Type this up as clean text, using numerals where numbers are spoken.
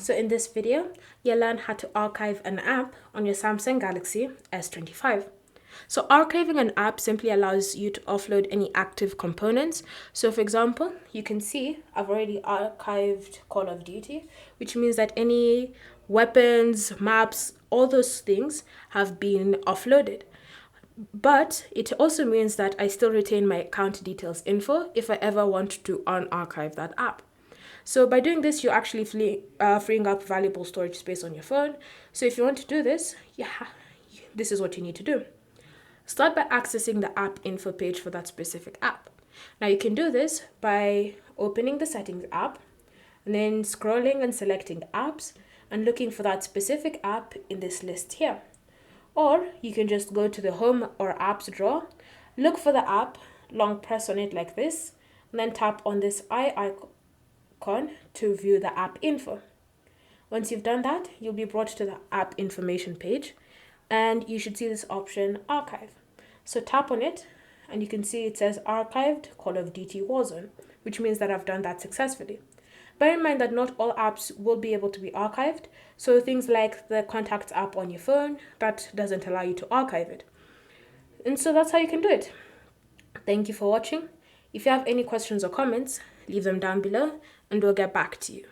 So in this video, you'll learn how to archive an app on your Samsung Galaxy S25. So archiving an app simply allows you to offload any active components. So for example, you can see I've already archived Call of Duty, which means that any weapons, maps, all those things have been offloaded. But it also means that I still retain my account details info if I ever want to unarchive that app. So by doing this, you're actually freeing up valuable storage space on your phone. So if you want to do this, this is what you need to do. Start by accessing the app info page for that specific app. Now you can do this by opening the settings app and then scrolling and selecting apps and looking for that specific app in this list here. Or you can just go to the home or apps drawer, look for the app, long press on it like this, and then tap on this eye icon to view the app info. Once you've done that, you'll be brought to the app information page and you should see this option archive. So tap on it and you can see it says archived Call of Duty Warzone, which means that I've done that successfully. Bear in mind that not all apps will be able to be archived. So things like the contacts app on your phone, that doesn't allow you to archive it. And so that's how you can do it. Thank you for watching. If you have any questions or comments, leave them down below and we'll get back to you.